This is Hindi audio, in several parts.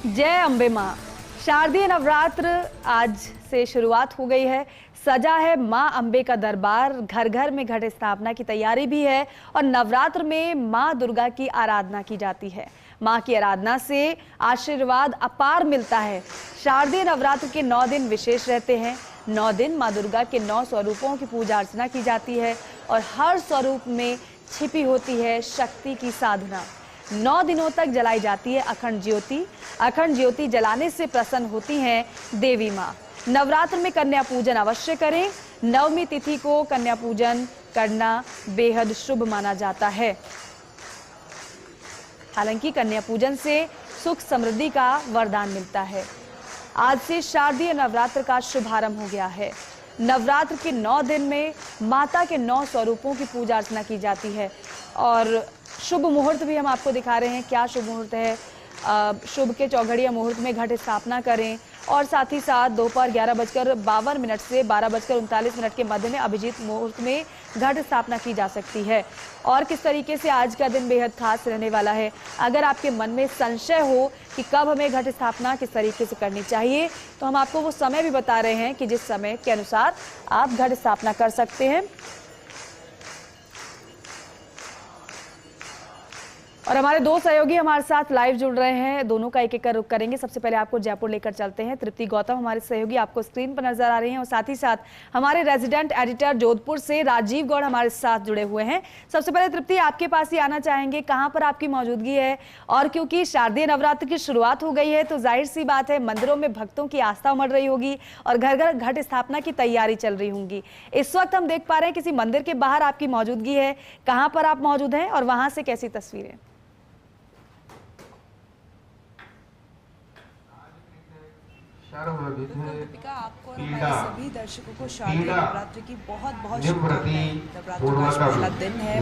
जय अम्बे माँ। शारदीय नवरात्र आज से शुरुआत हो गई है। सजा है माँ अम्बे का दरबार, घर घर में घट स्थापना की तैयारी भी है और नवरात्र में माँ दुर्गा की आराधना की जाती है। माँ की आराधना से आशीर्वाद अपार मिलता है। शारदीय नवरात्र के 9 दिन विशेष रहते हैं। 9 दिन माँ दुर्गा के 9 स्वरूपों की पूजा अर्चना की जाती है और हर स्वरूप में छिपी होती है शक्ति की साधना। 9 दिनों तक जलाई जाती है अखंड ज्योति। अखंड ज्योति जलाने से प्रसन्न होती हैं देवी माँ। नवरात्र में कन्या पूजन अवश्य करें। नवमी तिथि को कन्या पूजन करना बेहद शुभ माना जाता है। हालांकि कन्या पूजन से सुख समृद्धि का वरदान मिलता है। आज से शारदीय नवरात्र का शुभारंभ हो गया है। नवरात्र के 9 दिन में माता के 9 स्वरूपों की पूजा अर्चना की जाती है और शुभ मुहूर्त भी हम आपको दिखा रहे हैं। क्या शुभ मुहूर्त है? शुभ के चौघड़िया मुहूर्त में घट स्थापना करें और साथ ही साथ दोपहर 11:52 से 12:39 के मध्य में अभिजीत मुहूर्त में घट स्थापना की जा सकती है। और किस तरीके से आज का दिन बेहद खास रहने वाला है। अगर आपके मन में संशय हो कि कब हमें घट स्थापना किस तरीके से करनी चाहिए, तो हम आपको वो समय भी बता रहे हैं कि जिस समय के अनुसार आप घट स्थापना कर सकते हैं। और हमारे 2 सहयोगी हमारे साथ लाइव जुड़ रहे हैं। दोनों का एक-एक कर रुख करेंगे। सबसे पहले आपको जयपुर लेकर चलते हैं। तृप्ति गौतम हमारे सहयोगी आपको स्क्रीन पर नजर आ रहे हैं और साथ ही साथ हमारे रेजिडेंट एडिटर जोधपुर से राजीव गौड़ हमारे साथ जुड़े हुए हैं। सबसे पहले तृप्ति, आपके पास ही आना चाहेंगे, कहां पर आपकी मौजूदगी है? और क्योंकि शारदीय नवरात्र की शुरुआत हो गई है तो जाहिर सी बात है मंदिरों में भक्तों की आस्था उमड़ रही होगी और घर घर घट स्थापना की तैयारी चल रही होंगी। इस वक्त हम देख पा रहे हैं किसी मंदिर के बाहर आपकी मौजूदगी है। कहां पर आप मौजूद हैं और वहां से कैसी तस्वीरें? दीपिका, आपको और हमारे सभी दर्शकों को शारदीय नवरात्र की बहुत बहुत शुभकामनाएं। नवरात्र का आज पहला दिन है।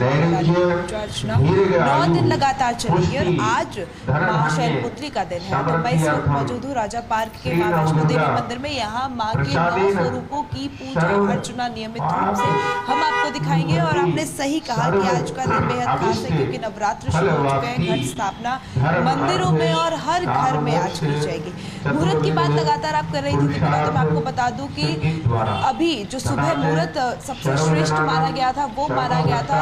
पूजा अर्चना 9 दिन लगातार चलेगी और आज माँ शैलपुत्री का दिन है। तो मैं इस वक्त मौजूद हूँ राजा पार्क के माँ वैष्णो देवी मंदिर में। यहाँ माँ के 9 स्वरूपों की पूजा अर्चना नियमित रूप से हम आपको दिखाएंगे। और आपने सही कहा कि आज का दिन बेहद खास है क्योंकि नवरात्र शुरू हो चुके हैं। घट स्थापना मंदिरों में और हर घर में आज की जाएगी। मुहूर्त की बात लगातार आप कर रही थी दीपिका, तो मैं आपको बता दूं कि अभी जो सुबह मुहूर्त सबसे श्रेष्ठ माना गया था वो माना गया था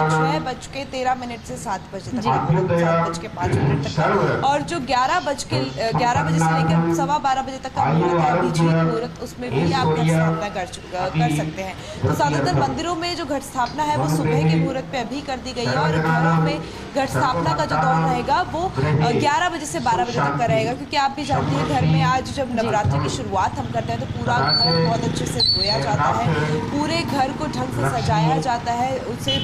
6:13 से 7 बजे तक, 7:05 तक। और जो 11 बजे से लेकर 12:15 बजे तक का मुहूर्त है, अभिजीत मुहूर्त, उसमें भी आप घट स्थापना कर सकते हैं। तो ज्यादातर मंदिरों में जो घट स्थापना है वो सुबह के मुहूर्त पे अभी कर दी गई है और घरों में घट स्थापना का जो दौर रहेगा वो 11 बजे से 12 बजे तक का रहेगा। क्योंकि आप भी जानते हैं घर में आज जब नवरात्र की शुरुआत हम करते हैं तो पूरा घर बहुत अच्छे से धोया जाता है, पूरे घर को ढंग से सजाया जाता है, उसे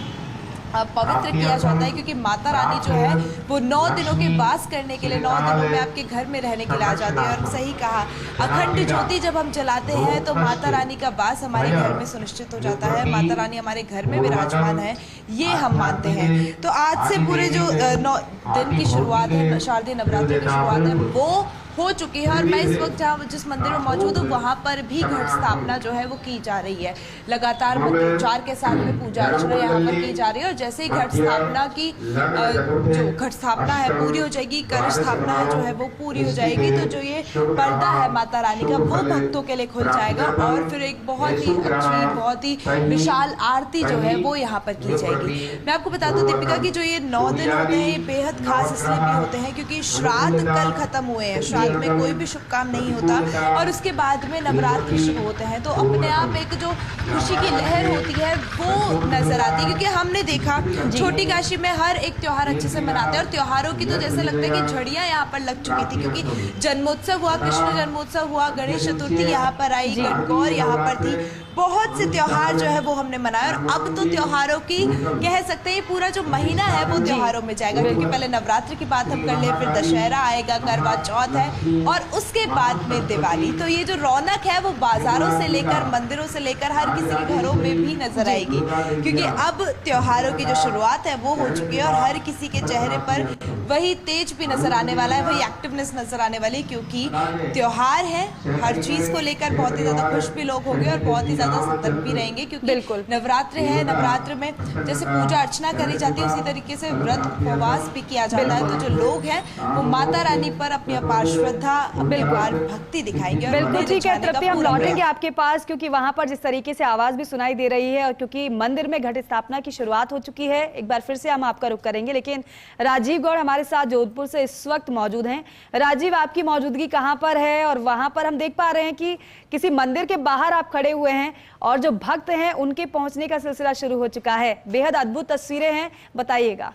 पवित्र किया जाता है क्योंकि माता रानी जो है वो 9 दिनों के वास करने के लिए 9 दिनों में आपके घर में रहने के लिए आ जाती है। और सही कहा, अखंड ज्योति जब हम जलाते हैं तो माता रानी का वास हमारे घर में सुनिश्चित हो जाता है। माता रानी हमारे घर में विराजमान है, ये हम मानते हैं। तो आज से पूरे जो 9 दिन की शुरुआत है, शारदीय नवरात्र की शुरुआत है, वो हो चुकी है। और मैं इस वक्त जिस मंदिर में मौजूद हूँ वहाँ पर भी घट स्थापना जो है वो की जा रही है। लगातार मंत्रोच्चार के साथ में पूजा अर्चना यहाँ पर की जा रही है। और जैसे ही घट स्थापना की जो घट स्थापना है पूरी हो जाएगी, कलश स्थापना है जो है वो पूरी हो जाएगी, तो जो ये पर्दा है माता रानी का वो भक्तों के लिए खुल जाएगा और फिर एक बहुत ही अच्छी, बहुत ही विशाल आरती जो है वो यहाँ पर की जाएगी। मैं आपको बता दूं दीपिका कि जो ये 9 दिन होते हैं ये बेहद खास इसलिए भी होते हैं क्योंकि श्राद्ध कल खत्म हुए हैं। श्राद्ध में कोई भी शुभ काम नहीं होता और उसके बाद में नवरात्र शुरू होते हैं, तो अपने आप एक जो खुशी की लहर होती है वो नजर आती है। क्योंकि हमने देखा छोटी काशी में हर एक त्योहार अच्छे से मनाते हैं और त्योहारों की तो जैसे लगता है कि झड़ियां यहाँ पर लग चुकी थी क्योंकि जन्मोत्सव हुआ, कृष्ण जन्मोत्सव हुआ, गणेश चतुर्थी यहाँ पर आई, गणगौर यहाँ पर थी, बहुत से त्योहार जो है वो हमने मनाए। और अब तो त्योहारों की कह सकते हैं पूरा जो महीना है वो त्योहारों में जाएगा क्योंकि पहले नवरात्र की बात हम कर ले, फिर दशहरा आएगा, करवा चौथ है और उसके बाद में दिवाली। तो ये जो रौनक है वो बाजारों से लेकर मंदिरों से लेकर हर किसी के घरों में भी नजर आएगी क्योंकि अब त्योहारों की जो शुरुआत है वो हो चुकी है और हर किसी के चेहरे पर वही तेज भी नजर आने वाला है, वही एक्टिवनेस नजर आने वाली है क्योंकि त्योहार है। हर चीज को लेकर बहुत ही ज्यादा खुश भी लोग होंगे और बहुत ही ज्यादा सतर्क भी रहेंगे, क्योंकि बिल्कुल नवरात्र है। नवरात्र में जैसे पूजा अर्चना करी जाती है, उसी तरीके से व्रत उपवास भी किया जाता है। तो जो लोग हैं वो माता रानी पर अपनी अपार श्रद्धा, अपनी अपार भक्ति दिखाएंगे। बिल्कुल ठीक है तृप्ति, हम लौटेंगे आपके पास, क्योंकि वहां पर जिस तरीके से आवाज भी सुनाई दे रही है और क्योंकि मंदिर में घट स्थापना की शुरुआत हो चुकी है, एक बार फिर से हम आपका रुख करेंगे। लेकिन राजीव गौड़ हमारे साथ जोधपुर से इस वक्त मौजूद हैं। राजीव, आपकी मौजूदगी कहां पर है? और वहां पर हम देख पा रहे हैं कि किसी मंदिर के बाहर आप खड़े हुए हैं और जो भक्त हैं उनके पहुंचने का सिलसिला शुरू हो चुका है। बेहद अद्भुत तस्वीरें हैं, बताइएगा।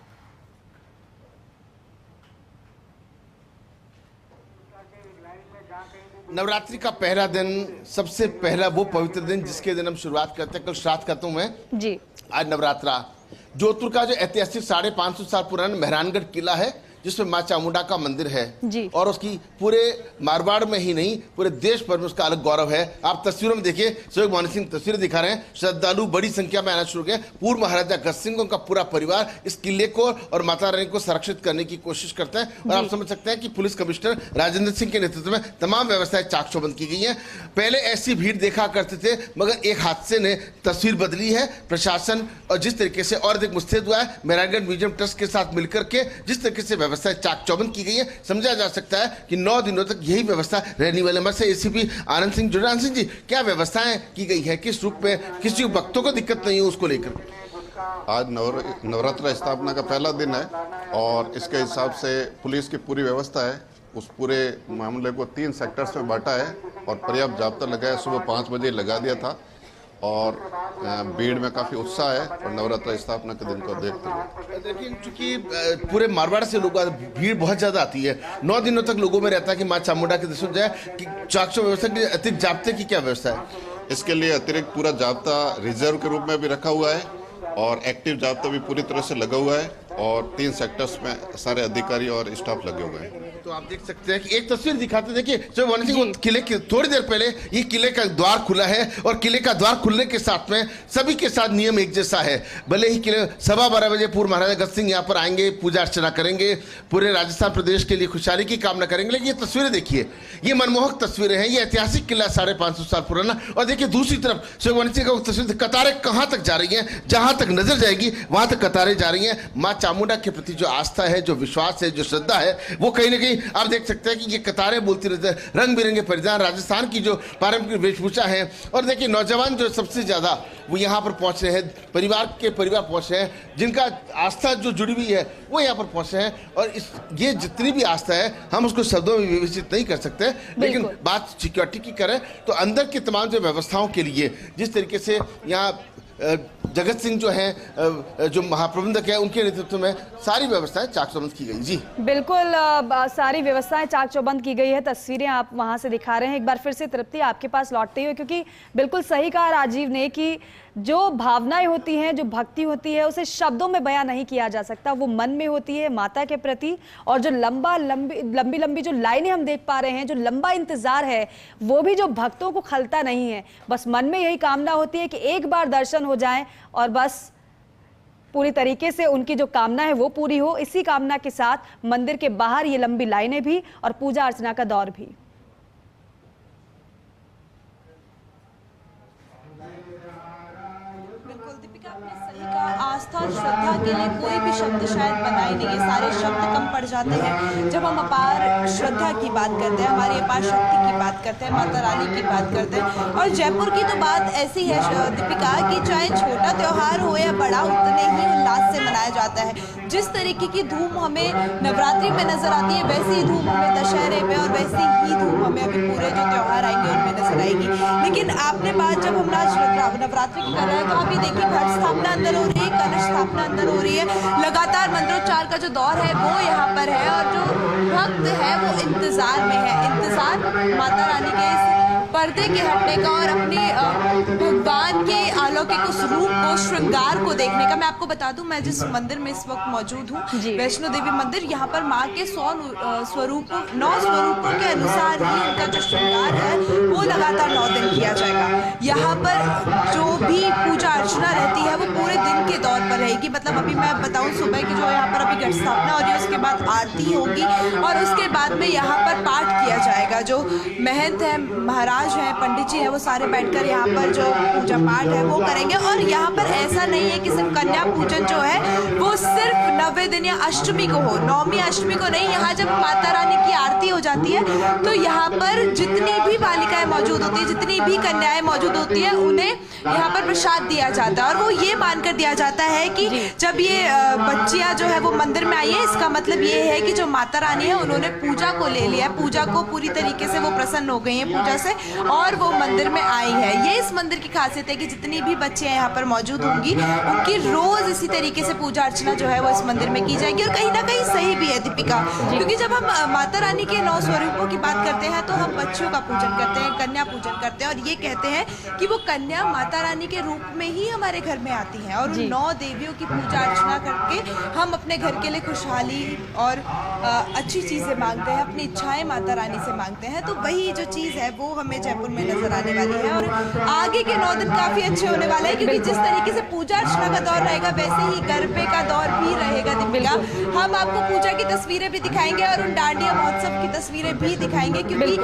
नवरात्रि का पहला दिन, सबसे पहला वो पवित्र दिन जिसके दिन हम शुरुआत करते हैं। कल श्राद्ध खत्म है जी, आज नवरात्रा। जोधपुर का जो ऐतिहासिक 550 साल पुराना मेहरानगढ़ किला है, जिसमें मां चामुंडा का मंदिर है जी, और उसकी पूरे मारवाड़ में ही नहीं पूरे देश भर में उसका अलग गौरव है। आप तस्वीरों में देखिए, सहयोग मोहन सिंह तस्वीरें दिखा रहे हैं। श्रद्धालु बड़ी संख्या में आना शुरू गए। पूर्व महाराजा गज सिंह, उनका पूरा परिवार इस किले को और माता रानी को संरक्षित करने की कोशिश करते हैं। और आप समझ सकते हैं कि पुलिस कमिश्नर राजेंद्र सिंह के नेतृत्व में तमाम व्यवस्थाएं चाक चौबंद की गई है। पहले ऐसी भीड़ देखा करते थे, मगर एक हादसे ने तस्वीर बदली है। प्रशासन और जिस तरीके से और अधिक मुस्तैद हुआ है, मेहरानगढ़ म्यूजियम ट्रस्ट के साथ मिलकर के जिस तरीके से व्यवस्था चाक चौबंद की गई है, समझा जा सकता है कि 9 दिनों तक यही व्यवस्था रहने वाले। हमारे से एसीपी आनंद सिंह जुड़े। आनंद सिंह जी, क्या व्यवस्थाएं की गई है, किस रूप में, किसी भक्तों को दिक्कत नहीं है उसको लेकर? आज नवरात्र स्थापना का पहला दिन है और इसके हिसाब से पुलिस की पूरी व्यवस्था है। उस पूरे मामले को 3 सेक्टर्स में बांटा है और पर्याप्त जाब्ता लगाया। सुबह 5 बजे लगा दिया था और भीड़ में काफी उत्साह है और नवरात्र स्थापना के दिन को देखते हुए। लेकिन चूंकि पूरे मारवाड़ से लोग, भीड़ बहुत ज्यादा आती है, 9 दिनों तक लोगों में रहता है कि मां चामुंडा के दर्शन जाए, कि चाकचौबंद व्यवस्था के लिए अतिरिक्त जाब्ते की क्या व्यवस्था है? इसके लिए अतिरिक्त पूरा जाब्ता रिजर्व के रूप में भी रखा हुआ है और एक्टिव जाब्ता भी पूरी तरह से लगा हुआ है और 3 सेक्टर्स में सारे अधिकारी और स्टाफ लगे हुए हैं। तो आप देख सकते हैं कि एक तस्वीर दिखाते, देखिए जो वन सिंह किले के थोड़ी देर पहले ये किले का द्वार खुला है और किले का द्वार खुलने के साथ में सभी के साथ नियम एक जैसा है। भले ही किले 12:15 बजे पूर्व महाराजा गज सिंह यहाँ पर आएंगे, पूजा अर्चना करेंगे, पूरे राजस्थान प्रदेश के लिए खुशहाली की कामना करेंगे। लेकिन ये तस्वीरें देखिए, ये मनमोहक तस्वीरें हैं। ये ऐतिहासिक किला 550 साल पुराना। और देखिए दूसरी तरफ सहयोग मोहन सिंह का तस्वीर, कतारें कहाँ तक जा रही हैं, जहां तक नजर जाएगी वहां तक कतारें जा रही हैं। मां चामुंडा के प्रति जो आस्था है, जो विश्वास है, जो श्रद्धा है, वो कहीं ना कहीं आप देख सकते हैं कि ये कतारें बोलती रहती है। रंग बिरंगे परिधान, राजस्थान की जो पारंपरिक वेशभूषा है। और देखिए नौजवान जो सबसे ज्यादा वो यहाँ पर पहुंच रहे हैं, परिवार पहुंच रहे हैं, जिनका आस्था जो जुड़ी हुई है वो यहाँ पर पहुंचे हैं। और ये जितनी भी आस्था है हम उसको शब्दों में विवेचित नहीं कर सकते। लेकिन बात सिक्योरिटी की करें तो अंदर की तमाम जो व्यवस्थाओं के लिए जिस तरीके से यहाँ जगत सिंह जो हैं, जो महाप्रबंधक है, उनके नेतृत्व में सारी व्यवस्थाएं चाक चौबंद की गई। जी बिल्कुल, सारी व्यवस्थाएं चाक चौबंद की गई है। तस्वीरें आप वहां से दिखा रहे हैं। एक बार फिर से तृप्ति आपके पास लौटते हुए, क्योंकि बिल्कुल सही कहा राजीव ने कि जो भावनाएं होती हैं, जो भक्ति होती है, उसे शब्दों में बयां नहीं किया जा सकता। वो मन में होती है माता के प्रति। और जो लंबी जो लाइनें हम देख पा रहे हैं, जो लंबा इंतजार है, वो भी जो भक्तों को खलता नहीं है। बस मन में यही कामना होती है कि एक बार दर्शन हो जाए और बस पूरी तरीके से उनकी जो कामना है वो पूरी हो। इसी कामना के साथ मंदिर के बाहर ये लंबी लाइनें भी और पूजा अर्चना का दौर भी। आस्था और श्रद्धा के लिए कोई भी शब्द शायद बना ही नहीं है, सारे शब्द कम पड़ जाते हैं जब हम अपार श्रद्धा की बात करते हैं, हमारी अपार शक्ति की बात करते हैं, माता रानी की बात करते हैं। और जयपुर की तो बात ऐसी है दीपिका कि चाहे छोटा त्योहार हो या बड़ा, उतने ही उल्लास से मनाया जाता है। जिस तरीके की धूम हमें नवरात्रि में नजर आती है, वैसी ही धूम हमें दशहरे में और वैसी ही धूम हमें अभी पूरे जो त्योहार आएंगे उनमें नजर आएगी। लेकिन आपने बात जब हम नवरात्रि की कर रहे हैं तो अभी देखिए घट स्थापना अंदर हो रही है, कलश स्थापना अंदर हो रही है, लगातार मंत्रोच्चार का जो दौर है वो यहाँ पर है और जो भक्त है वो इंतजार में है। इंतजार माता रानी के इस पर्दे के हटने का और अपने भगवान के अलौकिक उस रूप को, श्रृंगार को देखने का। मैं आपको बता दूं, मैं जिस मंदिर में इस वक्त मौजूद हूँ, वैष्णो देवी मंदिर, यहाँ पर माँ के 9 स्वरूपों के अनुसार ही उनका जो श्रृंगार है वो लगातार 9 दिन किया जाएगा। यहाँ पर जो भी पूजा अर्चना रहती है वो पूरे दिन के दौर पर रहेगी। मतलब अभी मैं बताऊं, सुबह की जो यहाँ पर अभी घट स्थापना हो रही है, उसके बाद आरती होगी और उसके बाद में यहाँ पर पाठ किया जाएगा। जो महंत हैं, महाराज हैं, पंडित जी हैं, वो सारे बैठकर यहाँ पर जो पूजा पाठ है वो करेंगे। और यहाँ पर ऐसा नहीं है कि सिर्फ कन्या पूजन जो है वो सिर्फ 90 दिन या अष्टमी को हो, नवमी अष्टमी को नहीं। यहाँ जब माता रानी की आरती हो जाती है तो यहाँ पर जितनी भी बालिकाएं मौजूद होती है, जितनी भी कन्याएं मौजूद होती है, उन्हें यहाँ पर प्रसाद दिया जाता है। और वो ये मानकर दिया जाता है कि जब ये बच्चियां जो है वो मंदिर में आई है, इसका मतलब ये है कि जो माता रानी है उन्होंने पूजा को ले लिया है, पूजा को पूरी तरीके से वो प्रसन्न हो गई हैं पूजा से और वो मंदिर में आई है। ये इस मंदिर की खासियत है कि जितनी भी बच्चियां यहाँ पर मौजूद होंगी उनकी रोज इसी तरीके से पूजा अर्चना जो है वो इस मंदिर में की जाएगी। और कहीं ना कहीं सही भी है दीपिका, क्योंकि जब हम माता रानी के 9 स्वरूपों की बात करते हैं तो हम बच्चियों का पूजन करते हैं, कन्या पूजन करते हैं और ये कहते हैं कि वो कन्या माता रानी के रूप में ही हमारे घर में आती हैं और उन 9 देवियों की पूजा अर्चना करके हम अपने घर के लिए खुशहाली और अच्छी चीजें मांगते हैं, अपनी इच्छाएं माता रानी से मांगते हैं। तो वही जो चीज है वो हमें जयपुर में नजर आने वाली है और आगे के 9 दिन काफी अच्छे होने वाले हैं, क्योंकि जिस तरीके से पूजा अर्चना का दौर रहेगा वैसे ही गरबे का दौर भी रहेगा दीपिका। हम आपको पूजा की तस्वीरें भी दिखाएंगे और उन डांडिया महोत्सव की तस्वीरें भी दिखाएंगे, क्योंकि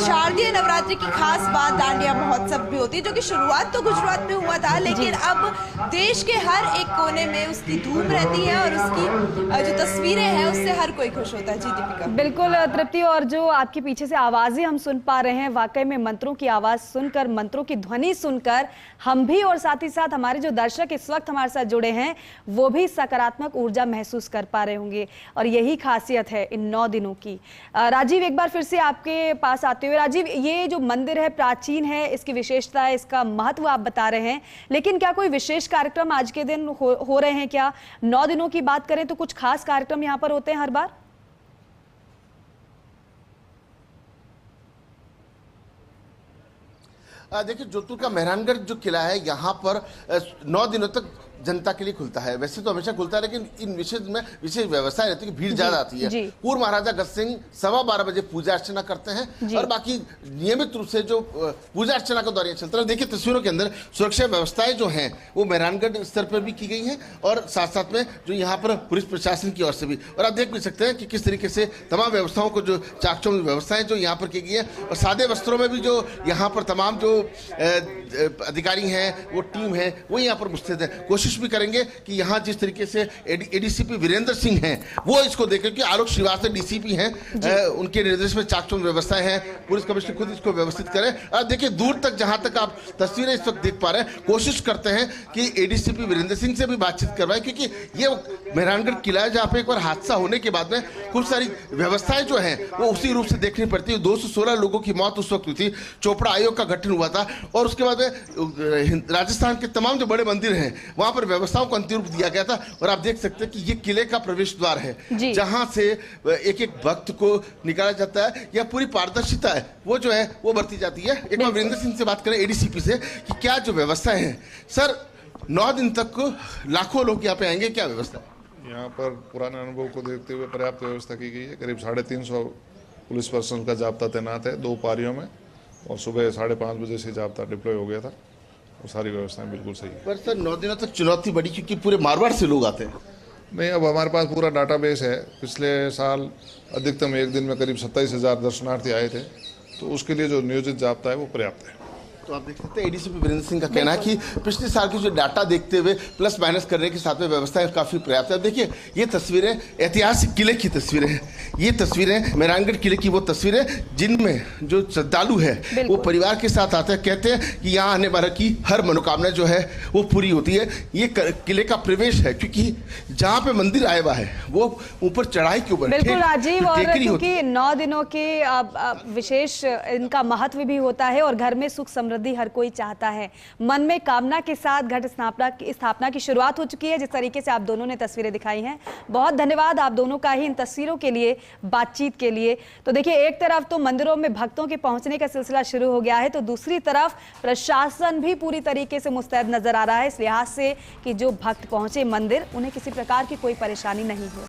शारदीय नवरात्रि की खास बात डांडिया महोत्सव भी होती है, जो कि शुरुआत तो गुजरात में हुआ था लेकिन अब देश के हर एक कोने में उसकी धूम रहती है और उसकी जो तस्वीरें हैं उससे हर कोई खुश होता है। जी दीपिका। बिल्कुल तृप्ति, और जो आपके पीछे से आवाजें हम सुन पा रहे हैं, वाकई में मंत्रों की आवाज सुनकर, मंत्रों की ध्वनि सुनकर हम भी और साथ ही साथ हमारे जो दर्शक इस वक्त हमारे साथ जुड़े हैं वो भी सकारात्मक ऊर्जा महसूस कर पा रहे होंगे और यही खासियत है इन 9 दिनों की। राजीव, एक बार फिर से आपके पास आते हुए, राजीव, ये जो मंदिर है प्राचीन है, इसकी विशेषता है, इसका महत्व आप बता रहे हैं, लेकिन क्या कोई विशेष कार्यक्रम आज के दिन हो रहे हैं क्या? 9 दिनों की बात करें तो कुछ खास कार्यक्रम यहाँ पर होते हैं हर बार? देखिए, जोधपुर का मेहरानगढ़ जो किला है यहाँ पर 9 दिनों तक जनता के लिए खुलता है। वैसे तो हमेशा खुलता है लेकिन इन विशेष व्यवस्था रहती है कि भीड़ ज्यादा आती है। पूर्व महाराजा गज सिंह 12:15 बजे पूजा अर्चना करते हैं और बाकी नियमित रूप से जो पूजा अर्चना का दौर चलता है। देखिए तस्वीरों के अंदर सुरक्षा व्यवस्थाएं जो हैं वो मेहरानगढ़ स्तर पर भी की गई हैं और साथ साथ में जो यहाँ पर पुलिस प्रशासन की ओर से भी, और आप देख भी सकते हैं कि किस तरीके से तमाम व्यवस्थाओं को जो चाकचौंध व्यवस्थाएं जो यहाँ पर की गई है और सादे वस्त्रों में भी जो यहाँ पर तमाम जो अधिकारी हैं, वो टीम है, वो यहाँ पर मुस्तैद है। कोशिश भी करेंगे कि यहाँ जिस तरीके से एडीसीपी वीरेंद्र सिंह हैं वो इसको देखें कि आलोक श्रीवास्तव डीसीपी हैं, उनके निर्देश में चाकचौंध व्यवस्थाएं हैं, पुलिस कमिश्नर खुद इसको व्यवस्थित करें। अब देखिए दूर तक जहां तक आप तस्वीरें इस वक्त देख पा रहे हैं, कोशिश करते हैं कि एडीसीपी वीरेंद्र सिंह से भी बातचीत करवाएं, क्योंकि ये मेहरानगढ़ किला है जहाँ पे एक बार हादसा होने के बाद में खूब सारी व्यवस्थाएं जो है वो उसी रूप से देखनी पड़ती है। 216 लोगों की मौत उस वक्त हुई थी, चोपड़ा आयोग का गठन हुआ था और उसके बाद में राजस्थान के तमाम जो बड़े मंदिर हैं वहां पर व्यवस्थाओं को अंतिम रूप दिया गया था। और आप देख सकते हैं कि ये किले का प्रवेश द्वार है जहां से एक एक भक्त को निकाला जाता है, या पूरी पारदर्शिता है वो जो है वो बरती जाती है। एक बार वीरेंद्र सिंह से बात करें एडीसीपी से कि क्या जो व्यवस्थाएं हैं सर, 9 दिन तक लाखों लोग यहाँ पे आएंगे, क्या व्यवस्था है? यहाँ पर पुराने अनुभव को देखते हुए पर्याप्त व्यवस्था की गई है। करीब 350 पुलिस पर्सनल का जाब्ता तैनात है 2 पारियों में और सुबह 5:30 बजे से जाब्ता डिप्लॉय हो गया था और सारी व्यवस्थाएं बिल्कुल सही है। पर सर 9 दिनों तक चुनौती बड़ी क्योंकि पूरे मारवाड़ से लोग आते हैं। नहीं, अब हमारे पास पूरा डाटाबेस है। पिछले साल अधिकतम एक दिन में करीब 27,000 दर्शनार्थी आए थे, तो उसके लिए जो नियोजित जाब्ता है वो पर्याप्त है। तो आप देख सकते हैं एडीसीपी वीरेंद्र सिंह का कहना है कि पिछले साल की जो डाटा देखते हुए प्लस माइनस करने के साथ में व्यवस्थाएं काफी पर्याप्त है। देखिए ये तस्वीरें ऐतिहासिक किले की तस्वीरें हैं, ये तस्वीरें मेहरानगढ़ किले की वो तस्वीरें जिनमें जो श्रद्धालु है वो परिवार के साथ आते हैं, कहते हैं कि यहाँ आने वाले की हर मनोकामना जो है वो पूरी होती है। ये किले का प्रवेश है क्योंकि जहाँ पे मंदिर आया हुआ है वो ऊपर चढ़ाई के ऊपर। बिल्कुल राजीव, और क्योंकि 9 दिनों के विशेष इनका महत्व भी होता है और घर में सुख समृद्धि हर कोई चाहता है। मन में कामना के साथ घट स्थापना की शुरुआत हो चुकी है। जिस तरीके से आप दोनों ने तस्वीरें दिखाई हैं, बहुत धन्यवाद आप दोनों का ही इन तस्वीरों के लिए, बातचीत के लिए। तो देखिए एक तरफ तो मंदिरों में भक्तों के पहुंचने का सिलसिला शुरू हो गया है, तो दूसरी तरफ प्रशासन भी पूरी तरीके से मुस्तैद नजर आ रहा है इस लिहाज से कि जो भक्त पहुंचे मंदिर उन्हें किसी प्रकार की कोई परेशानी नहीं हो।